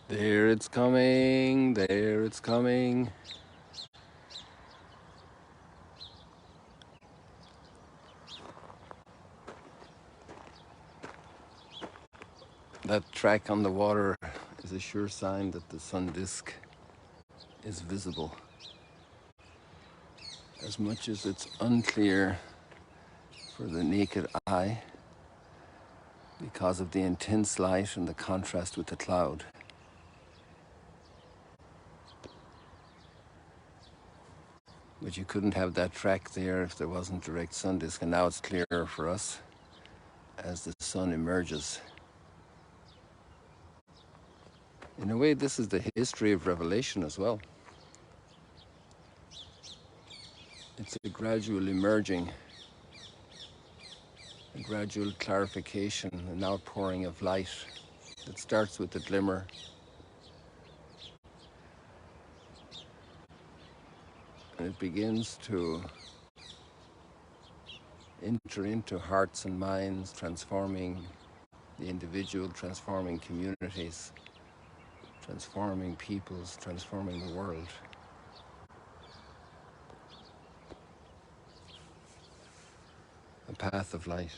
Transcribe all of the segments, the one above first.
There it's coming, there it's coming. That track on the water is a sure sign that the sun disk is visible. As much as it's unclear for the naked eye because of the intense light and the contrast with the cloud. But you couldn't have that track there if there wasn't direct sun disk, and now it's clearer for us as the sun emerges. In a way, this is the history of Revelation as well. It's a gradual emerging, a gradual clarification, an outpouring of light that starts with a glimmer and it begins to enter into hearts and minds, transforming the individual, transforming communities, transforming peoples, transforming the world. A path of light.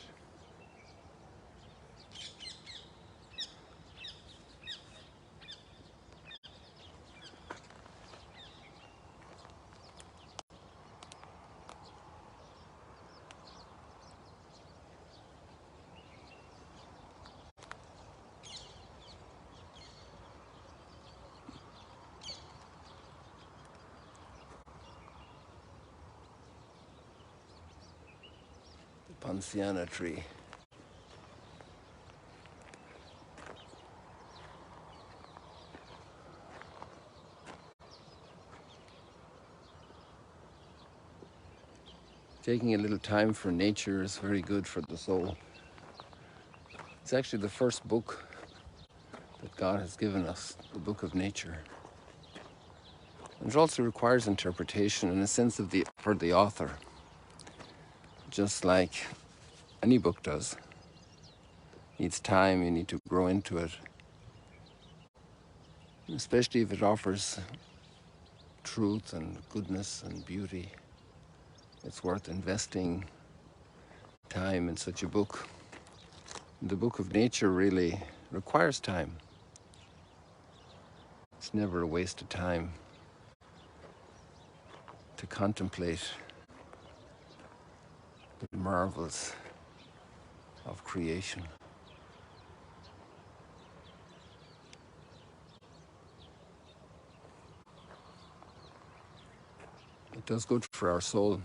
The Ponciana tree. Taking a little time for nature is very good for the soul. It's actually the first book that God has given us, the book of nature. And it also requires interpretation in a sense for the author, just like any book does. It needs time, you need to grow into it. Especially if it offers truth and goodness and beauty. It's worth investing time in such a book. The book of nature really requires time. It's never a waste of time to contemplate the marvels of creation. It does good for our soul.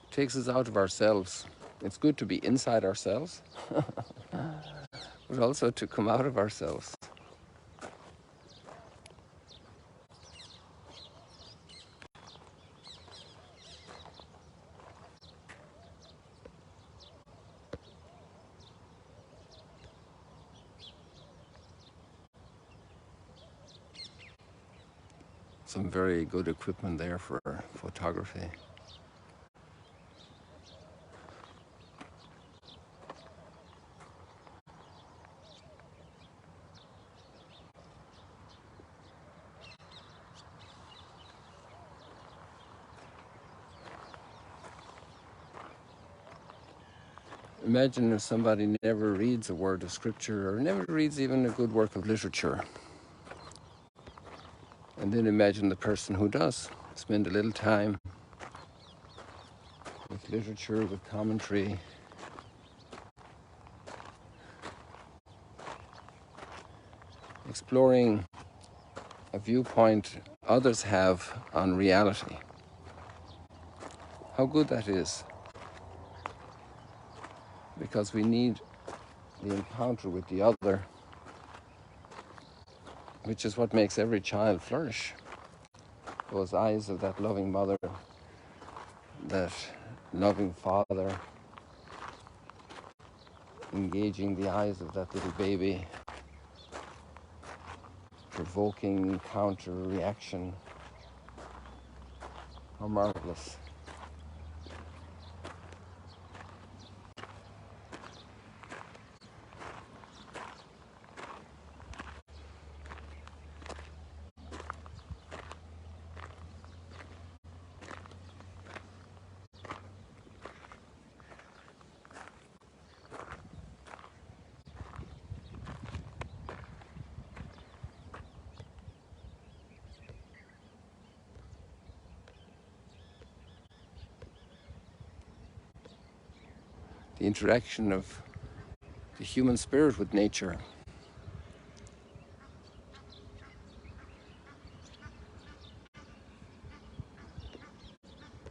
It takes us out of ourselves. It's good to be inside ourselves, but also to come out of ourselves. Some very good equipment there for photography. Imagine if somebody never reads a word of scripture or never reads even a good work of literature. And then imagine the person who does spend a little time with literature, with commentary, exploring a viewpoint others have on reality. How good that is. Because we need the encounter with the other, which is what makes every child flourish. Those eyes of that loving mother, that loving father, engaging the eyes of that little baby, provoking counter reaction. How marvelous. the interaction of the human spirit with nature.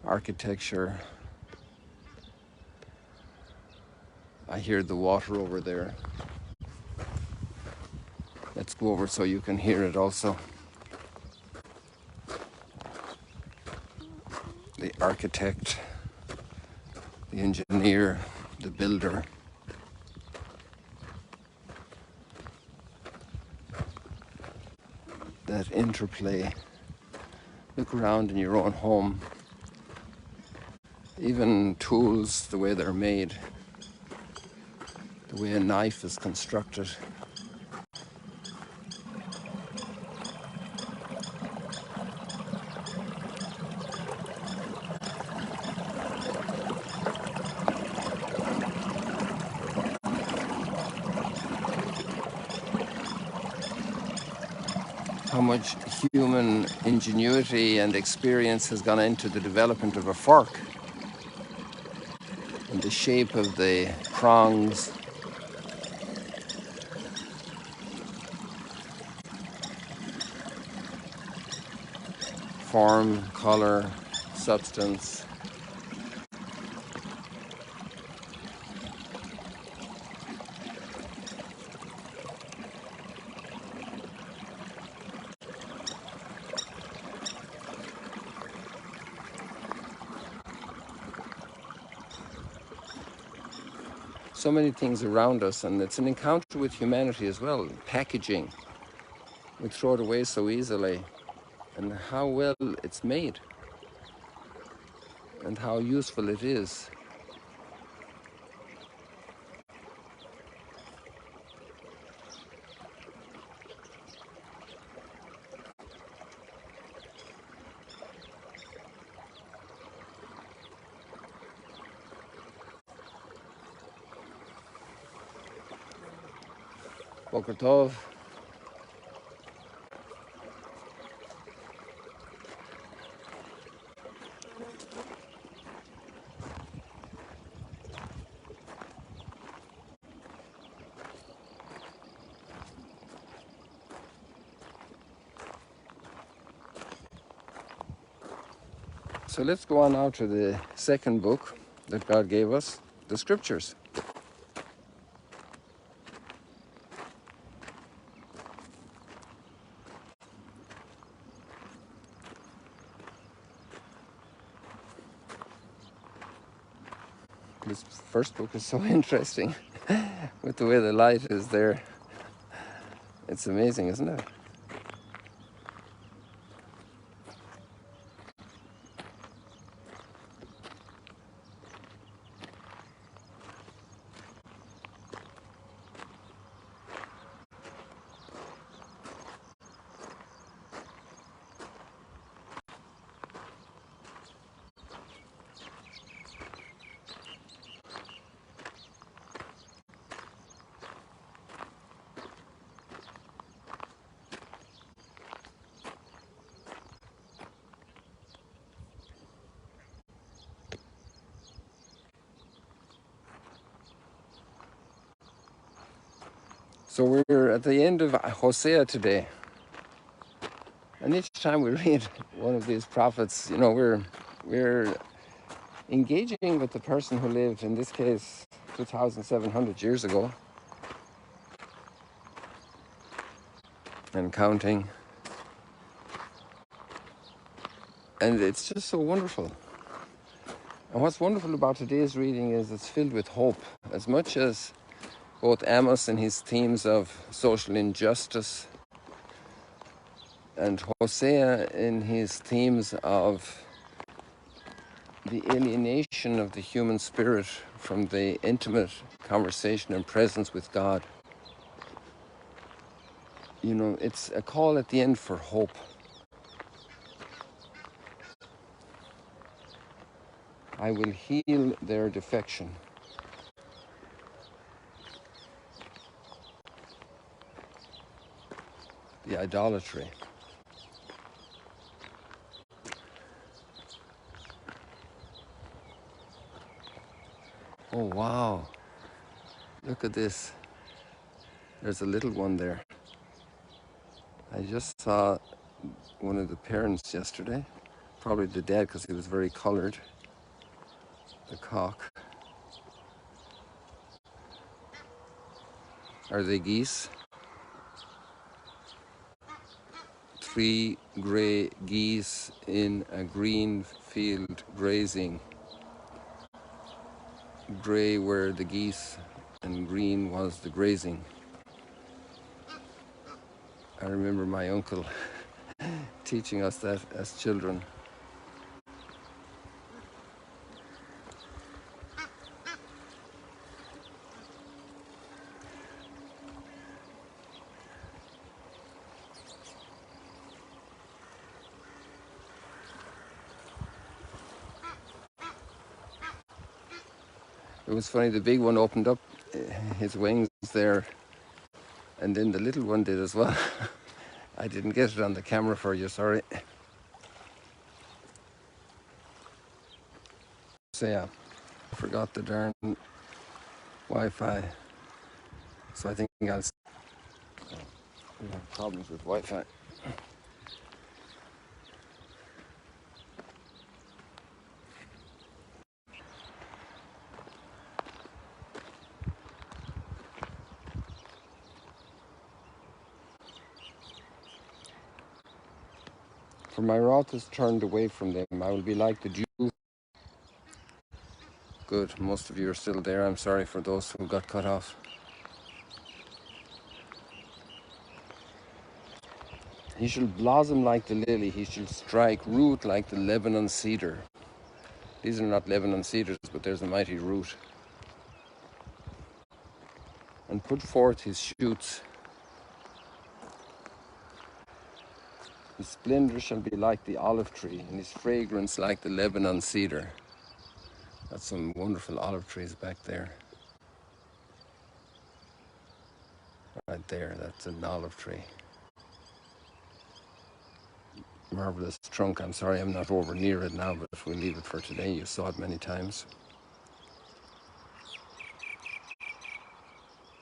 Architecture. I hear the water over there. Let's go over so you can hear it also. The architect, the engineer, the builder. That interplay. Look around in your own home. Even tools, the way they're made, the way a knife is constructed. How much human ingenuity and experience has gone into the development of a fork, and the shape of the prongs, form, color, substance. So many things around us, and it's an encounter with humanity as well. Packaging, we throw it away so easily, and how well it's made and how useful it is. Boker Tov. So let's go on now to the second book that God gave us, the Scriptures. This first book is so interesting with the way the light is there. It's amazing, isn't it? So we're at the end of Hosea today. And each time we read one of these prophets, you know, we're engaging with the person who lived, in this case, 2,700 years ago, and counting. And it's just so wonderful. And what's wonderful about today's reading is it's filled with hope. As much as both Amos and his themes of social injustice, and Hosea in his themes of the alienation of the human spirit from the intimate conversation and presence with God. You know, it's a call at the end for hope. I will heal their defection. The idolatry. Oh wow, look at this. There's a little one there. I just saw one of the parents yesterday, probably the dad because he was very colored, the cock. Are they geese? 3 gray geese in a green field grazing. Gray were the geese and green was the grazing. I remember my uncle teaching us that as children. It was funny, the big one opened up his wings there, and then the little one did as well. I didn't get it on the camera for you, sorry. So yeah, I forgot the darn Wi-Fi. So I think we have problems with Wi-Fi. For my wrath is turned away from them. I will be like the Jews. Good, most of you are still there. I'm sorry for those who got cut off. He shall blossom like the lily. He shall strike root like the Lebanon cedar. These are not Lebanon cedars, but there's a mighty root. And put forth his shoots. His splendor shall be like the olive tree, and his fragrance like the Lebanon cedar. That's some wonderful olive trees back there. Right there, that's an olive tree. Marvelous trunk. I'm sorry I'm not over near it now, but we'll leave it for today. You saw it many times.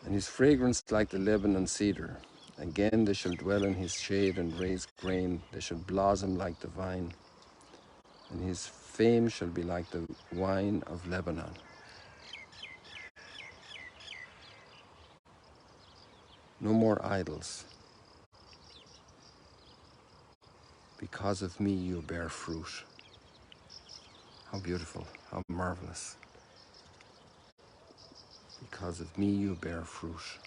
And his fragrance like the Lebanon cedar. Again they shall dwell in his shade and raise grain. They shall blossom like the vine. And his fame shall be like the wine of Lebanon. No more idols. Because of me you bear fruit. How beautiful, how marvelous. Because of me you bear fruit.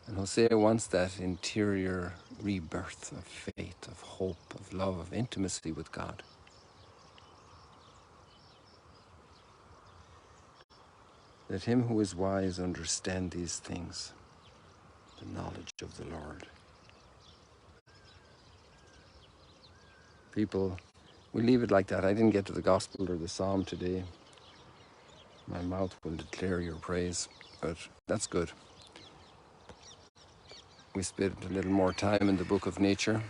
And Hosea wants that interior rebirth of faith, of hope, of love, of intimacy with God. Let him who is wise understand these things, the knowledge of the Lord. People, we leave it like that. I didn't get to the gospel or the psalm today. My mouth will declare your praise, but that's good. We spent a little more time in the book of nature,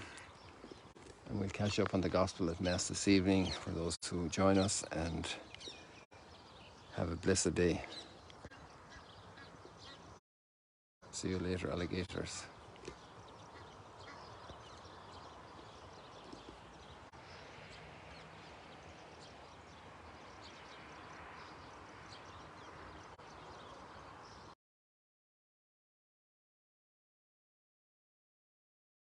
and we'll catch up on the gospel at Mass this evening for those who join us, and have a blessed day. See you later, alligators.